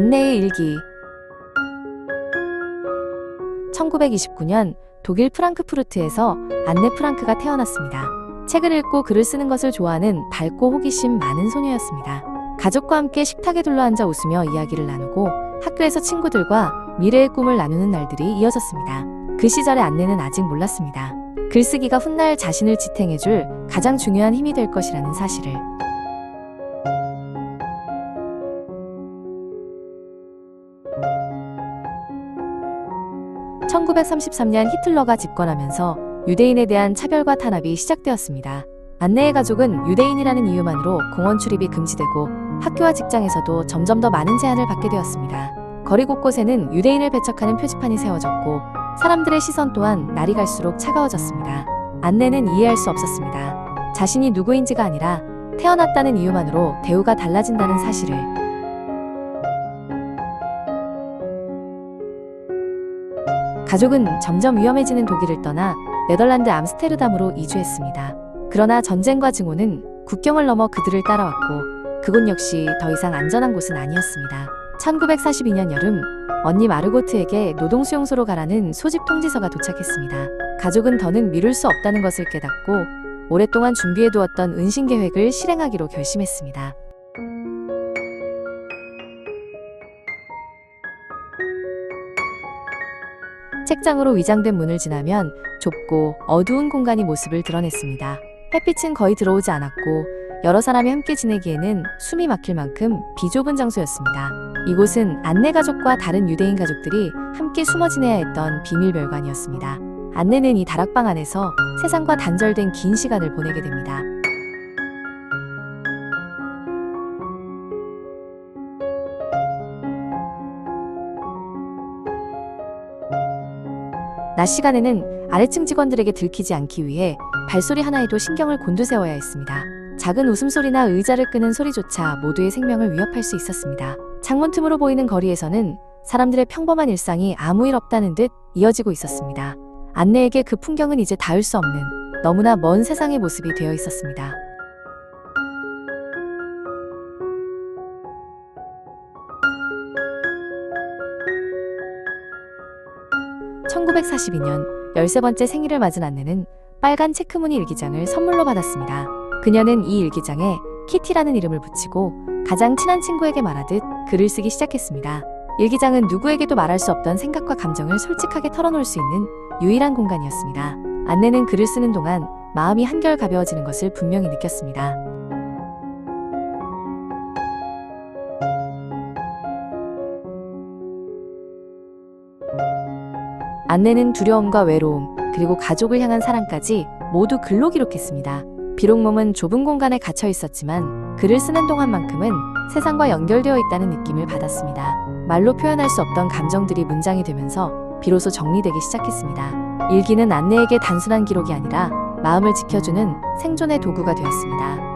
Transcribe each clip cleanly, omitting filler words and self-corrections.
안내의 일기. 1929년 독일 프랑크푸르트에서 안네 프랑크가 태어났습니다. 책을 읽고 글을 쓰는 것을 좋아하는 밝고 호기심 많은 소녀였습니다. 가족과 함께 식탁에 둘러앉아 웃으며 이야기를 나누고 학교에서 친구들과 미래의 꿈을 나누는 날들이 이어졌습니다. 그 시절의 안네는 아직 몰랐습니다. 글쓰기가 훗날 자신을 지탱해줄 가장 중요한 힘이 될 것이라는 사실을. (1933년) 히틀러가 집권하면서 유대인에 대한 차별과 탄압이 시작되었습니다. 안네의 가족은 유대인이라는 이유만으로 공원 출입이 금지되고 학교와 직장에서도 점점 더 많은 제한을 받게 되었습니다. 거리 곳곳에는 유대인을 배척하는 표지판이 세워졌고 사람들의 시선 또한 날이 갈수록 차가워졌습니다. 안네는 이해할 수 없었습니다. 자신이 누구인지가 아니라 태어났다는 이유만으로 대우가 달라진다는 사실을. 가족은 점점 위험해지는 독일을 떠나 네덜란드 암스테르담으로 이주했습니다. 그러나 전쟁과 증오는 국경을 넘어 그들을 따라왔고 그곳 역시 더 이상 안전한 곳은 아니었습니다. 1942년 여름, 언니 마르고트에게 노동수용소로 가라는 소집 통지서가 도착했습니다. 가족은 더는 미룰 수 없다는 것을 깨닫고 오랫동안 준비해두었던 은신 계획을 실행하기로 결심했습니다. 책장으로 위장된 문을 지나면 좁고 어두운 공간이 모습을 드러냈습니다. 햇빛은 거의 들어오지 않았고 여러 사람이 함께 지내기에는 숨이 막힐 만큼 비좁은 장소였습니다. 이곳은 안네 가족과 다른 유대인 가족들이 함께 숨어 지내야 했던 비밀 별관이었습니다. 안네는 이 다락방 안에서 세상과 단절된 긴 시간을 보내게 됩니다. 낮 시간에는 아래층 직원들에게 들키지 않기 위해 발소리 하나에도 신경을 곤두세워야 했습니다. 작은 웃음소리나 의자를 끄는 소리조차 모두의 생명을 위협할 수 있었습니다. 창문 틈으로 보이는 거리에서는 사람들의 평범한 일상이 아무 일 없다는 듯 이어지고 있었습니다. 안네에게 그 풍경은 이제 닿을 수 없는 너무나 먼 세상의 모습이 되어 있었습니다. (1942년) 13번째 생일을 맞은 안네는 빨간 체크무늬 일기장을 선물로 받았습니다. 그녀는 이 일기장에 키티라는 이름을 붙이고 가장 친한 친구에게 말하듯 글을 쓰기 시작했습니다. 일기장은 누구에게도 말할 수 없던 생각과 감정을 솔직하게 털어놓을 수 있는 유일한 공간이었습니다. 안네는 글을 쓰는 동안 마음이 한결 가벼워지는 것을 분명히 느꼈습니다. 안네는 두려움과 외로움, 그리고 가족을 향한 사랑까지 모두 글로 기록했습니다. 비록 몸은 좁은 공간에 갇혀 있었지만 글을 쓰는 동안만큼은 세상과 연결되어 있다는 느낌을 받았습니다. 말로 표현할 수 없던 감정들이 문장이 되면서 비로소 정리되기 시작했습니다. 일기는 안네에게 단순한 기록이 아니라 마음을 지켜주는 생존의 도구가 되었습니다.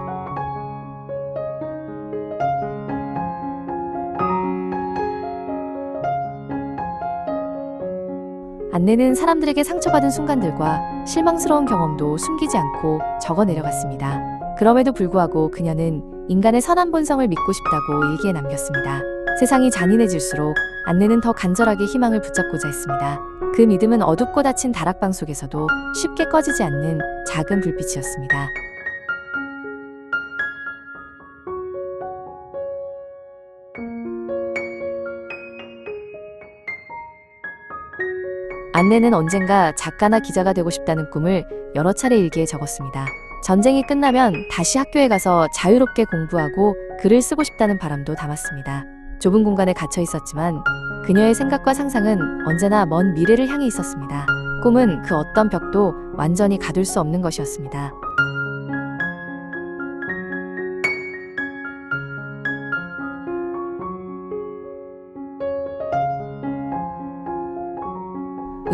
안네는 사람들에게 상처받은 순간들과 실망스러운 경험도 숨기지 않고 적어 내려갔습니다. 그럼에도 불구하고 그녀는 인간의 선한 본성을 믿고 싶다고 일기에 남겼습니다. 세상이 잔인해질수록 안네는 더 간절하게 희망을 붙잡고자 했습니다. 그 믿음은 어둡고 닫힌 다락방 속에서도 쉽게 꺼지지 않는 작은 불빛이었습니다. 안네는 언젠가 작가나 기자가 되고 싶다는 꿈을 여러 차례 일기에 적었습니다. 전쟁이 끝나면 다시 학교에 가서 자유롭게 공부하고 글을 쓰고 싶다는 바람도 담았습니다. 좁은 공간에 갇혀 있었지만 그녀의 생각과 상상은 언제나 먼 미래를 향해 있었습니다. 꿈은 그 어떤 벽도 완전히 가둘 수 없는 것이었습니다.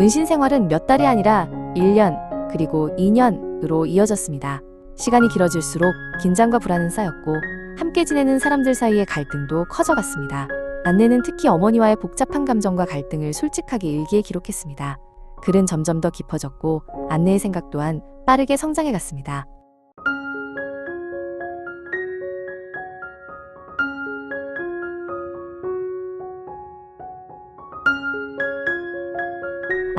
은신 생활은 몇 달이 아니라 1년, 그리고 2년으로 이어졌습니다. 시간이 길어질수록 긴장과 불안은 쌓였고 함께 지내는 사람들 사이의 갈등도 커져갔습니다. 안네는 특히 어머니와의 복잡한 감정과 갈등을 솔직하게 일기에 기록했습니다. 글은 점점 더 깊어졌고 안네의 생각 또한 빠르게 성장해갔습니다.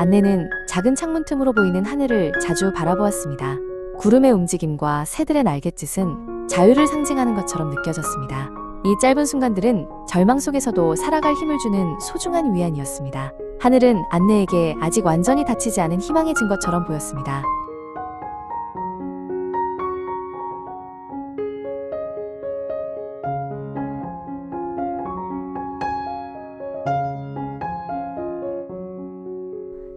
안내는 작은 창문 틈으로 보이는 하늘을 자주 바라보았습니다. 구름의 움직임과 새들의 날갯짓은 자유를 상징하는 것처럼 느껴졌습니다. 이 짧은 순간들은 절망 속에서도 살아갈 힘을 주는 소중한 위안이었습니다. 하늘은 안내에게 아직 완전히 닫히지 않은 희망의 증거처럼 보였습니다.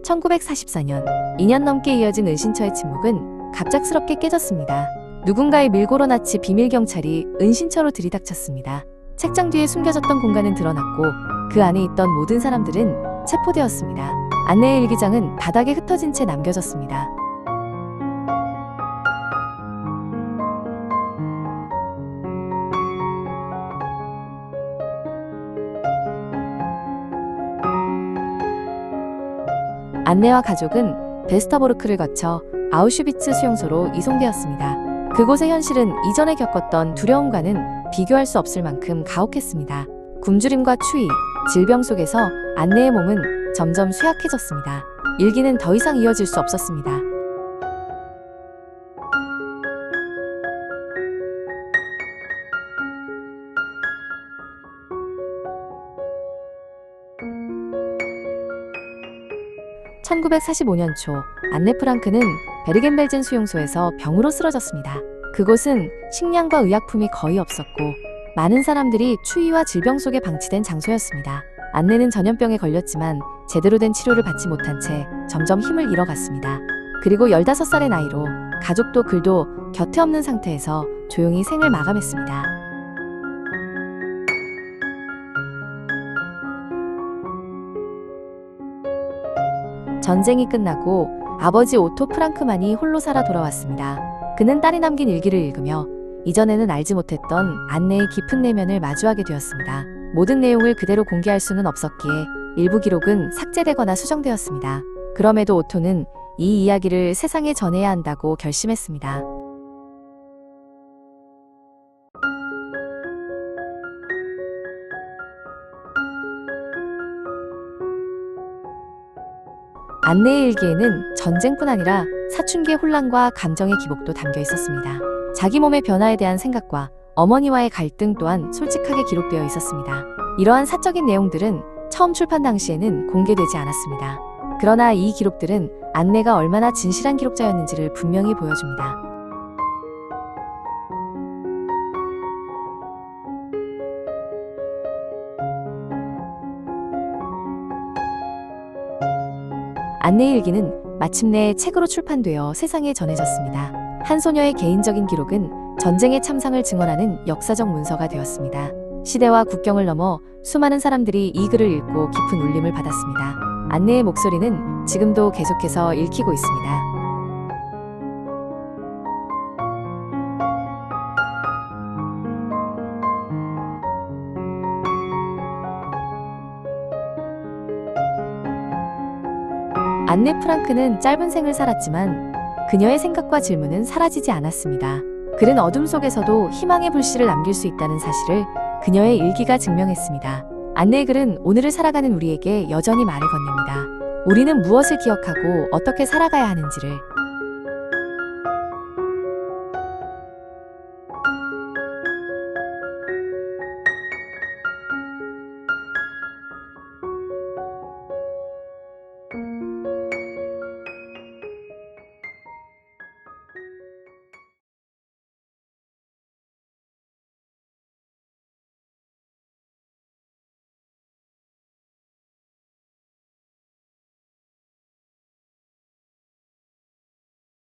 (1944년) 2년 넘게 이어진 은신처의 침묵은 갑작스럽게 깨졌습니다. 누군가의 밀고로나치 비밀 경찰이 은신처로 들이닥쳤습니다. 책장 뒤에 숨겨졌던 공간은 드러났고 그 안에 있던 모든 사람들은 체포되었습니다. 안내의 일기장은 바닥에 흩어진 채 남겨졌습니다. 안내와 가족은 베스터보르크를 거쳐 아우슈비츠 수용소로 이송되었습니다. 그곳의 현실은 이전에 겪었던 두려움과는 비교할 수 없을 만큼 가혹했습니다. 굶주림과 추위, 질병 속에서 안내의 몸은 점점 쇠약해졌습니다. 일기는 더 이상 이어질 수 없었습니다. (1945년) 초 안네 프랑크는 베르겐벨젠 수용소에서 병으로 쓰러졌습니다. 그곳은 식량과 의약품이 거의 없었고 많은 사람들이 추위와 질병 속에 방치된 장소였습니다. 안네는 전염병에 걸렸지만 제대로 된 치료를 받지 못한 채 점점 힘을 잃어갔습니다. 그리고 15살의 나이로 가족도 글도 곁에 없는 상태에서 조용히 생을 마감했습니다. 전쟁이 끝나고 아버지 오토 프랑크만이 홀로 살아 돌아왔습니다. 그는 딸이 남긴 일기를 읽으며 이전에는 알지 못했던 안내의 깊은 내면을 마주하게 되었습니다. 모든 내용을 그대로 공개할 수는 없었기에 일부 기록은 삭제되거나 수정되었습니다. 그럼에도 오토는 이 이야기를 세상에 전해야 한다고 결심했습니다. 안내의 일기에는 전쟁뿐 아니라 사춘기의 혼란과 감정의 기복도 담겨 있었습니다. 자기 몸의 변화에 대한 생각과 어머니와의 갈등 또한 솔직하게 기록되어 있었습니다. 이러한 사적인 내용들은 처음 출판 당시에는 공개되지 않았습니다. 그러나 이 기록들은 안내가 얼마나 진실한 기록자였는지를 분명히 보여줍니다. 안내의 일기는 마침내 책으로 출판되어 세상에 전해졌습니다. 한 소녀의 개인적인 기록은 전쟁의 참상을 증언하는 역사적 문서가 되었습니다. 시대와 국경을 넘어 수많은 사람들이 이 글을 읽고 깊은 울림을 받았습니다. 안내의 목소리는 지금도 계속해서 읽히고 있습니다. 안네 프랑크는 짧은 생을 살았지만 그녀의 생각과 질문은 사라지지 않았습니다. 글은 어둠 속에서도 희망의 불씨를 남길 수 있다는 사실을 그녀의 일기가 증명했습니다. 안네의 글은 오늘을 살아가는 우리에게 여전히 말을 건넵니다. 우리는 무엇을 기억하고 어떻게 살아가야 하는지를